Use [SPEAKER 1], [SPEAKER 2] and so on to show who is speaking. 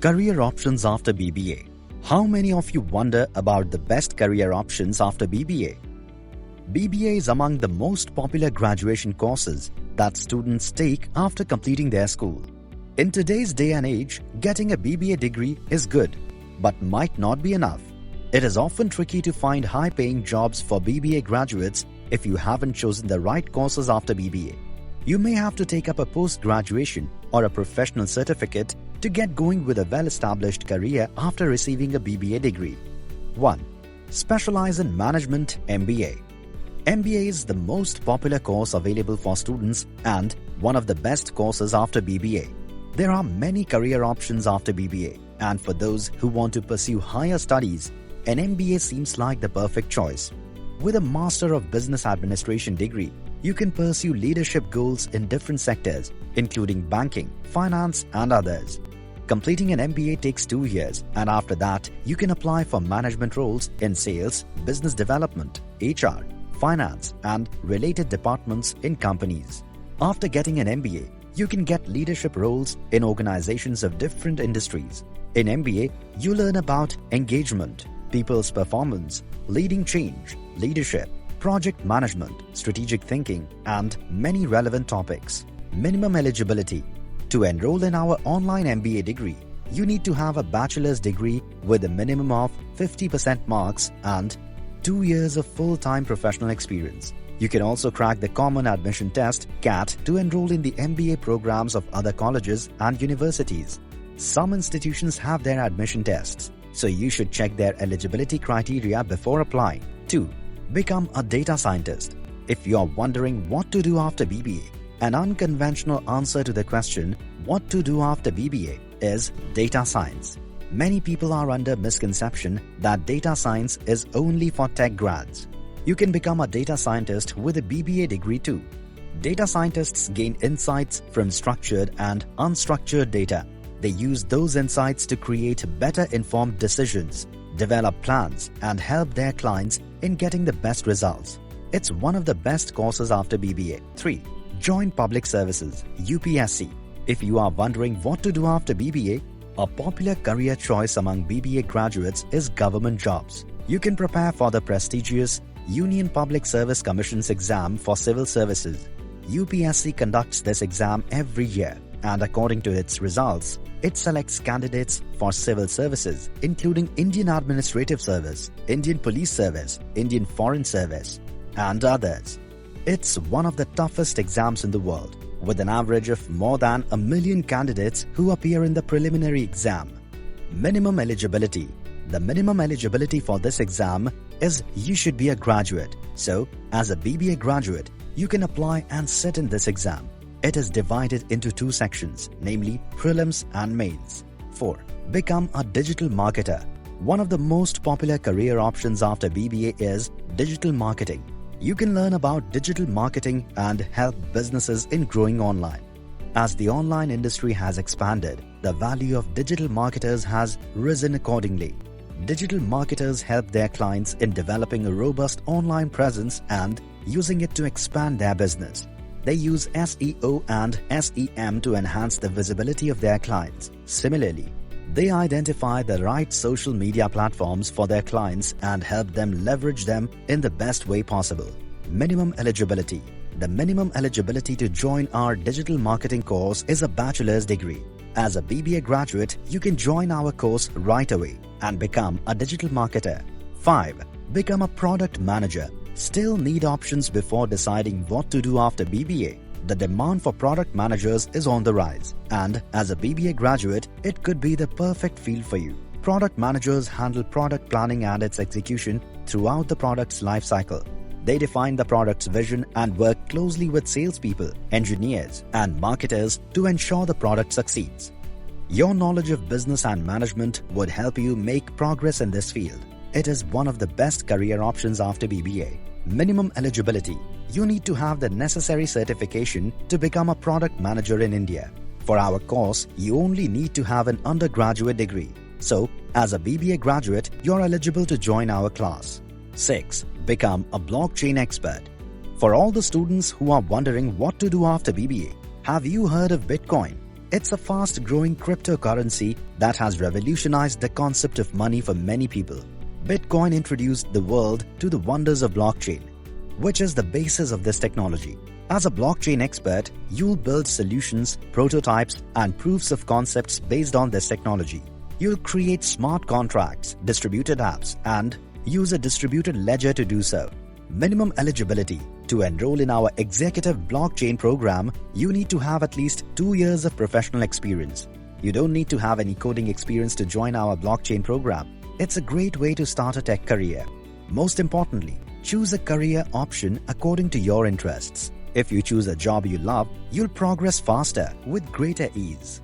[SPEAKER 1] Career options after BBA. How many of you wonder about the best career options after BBA? BBA is among the most popular graduation courses that students take after completing their school. In today's day and age, getting a BBA degree is good, but might not be enough. It is often tricky to find high-paying jobs for BBA graduates if you haven't chosen the right courses after BBA. You may have to take up a post-graduation or a professional certificate to get going with a well-established career after receiving a BBA degree. 1. Specialize in Management MBA. MBA is the most popular course available for students and one of the best courses after BBA. There are many career options after BBA, and for those who want to pursue higher studies, an MBA seems like the perfect choice. With a Master of Business Administration degree, you can pursue leadership goals in different sectors, including banking, finance, and others. Completing an MBA takes 2 years, and after that, you can apply for management roles in sales, business development, HR, finance, and related departments in companies. After getting an MBA, you can get leadership roles in organizations of different industries. In MBA, you learn about engagement, people's performance, leading change, leadership, project management, strategic thinking, and many relevant topics. Minimum eligibility. To enroll in our online MBA degree, you need to have a bachelor's degree with a minimum of 50% marks and 2 years of full-time professional experience. You can also crack the Common Admission Test (CAT) to enroll in the MBA programs of other colleges and universities. Some institutions have their admission tests, so you should check their eligibility criteria before applying. 2. Become a data scientist. If you are wondering what to do after BBA, an unconventional answer to the question, what to do after BBA, is data science. Many people are under misconception that data science is only for tech grads. You can become a data scientist with a BBA degree too. Data scientists gain insights from structured and unstructured data. They use those insights to create better informed decisions, develop plans, and help their clients in getting the best results. It's one of the best courses after BBA. 3. Join Public Services, UPSC. If you are wondering what to do after BBA, a popular career choice among BBA graduates is government jobs. You can prepare for the prestigious Union Public Service Commission's exam for civil services. UPSC conducts this exam every year, and according to its results, it selects candidates for civil services, including Indian Administrative Service, Indian Police Service, Indian Foreign Service, and others. It's one of the toughest exams in the world, with an average of more than 1 million candidates who appear in the preliminary exam. Minimum eligibility. The minimum eligibility for this exam is you should be a graduate. So, as a BBA graduate, you can apply and sit in this exam. It is divided into 2 sections, namely prelims and mains. 4. Become a digital marketer. One of the most popular career options after BBA is digital marketing. You can learn about digital marketing and help businesses in growing online. As the online industry has expanded, the value of digital marketers has risen accordingly. Digital marketers help their clients in developing a robust online presence and using it to expand their business. They use SEO and SEM to enhance the visibility of their clients. Similarly, they identify the right social media platforms for their clients and help them leverage them in the best way possible. Minimum eligibility. The minimum eligibility to join our digital marketing course is a bachelor's degree. As a BBA graduate, you can join our course right away and become a digital marketer. 5. Become a product manager. Still need options before deciding what to do after BBA? The demand for product managers is on the rise, and as a BBA graduate, it could be the perfect field for you. Product managers handle product planning and its execution throughout the product's life cycle. They define the product's vision and work closely with salespeople, engineers, and marketers to ensure the product succeeds. Your knowledge of business and management would help you make progress in this field. It is one of the best career options after BBA. Minimum eligibility. You need to have the necessary certification to become a product manager in India. For our course, you only need to have an undergraduate degree. So, as a BBA graduate, you're eligible to join our class. 6. Become a blockchain expert. For all the students who are wondering what to do after BBA, have you heard of Bitcoin? It's a fast-growing cryptocurrency that has revolutionized the concept of money for many people. Bitcoin introduced the world to the wonders of blockchain, which is the basis of this technology. As a blockchain expert, you'll build solutions, prototypes, and proofs of concepts based on this technology. You'll create smart contracts, distributed apps, and use a distributed ledger to do so. Minimum eligibility. To enroll in our executive blockchain program, you need to have at least 2 years of professional experience. You don't need to have any coding experience to join our blockchain program. It's a great way to start a tech career. Most importantly, choose a career option according to your interests. If you choose a job you love, you'll progress faster with greater ease.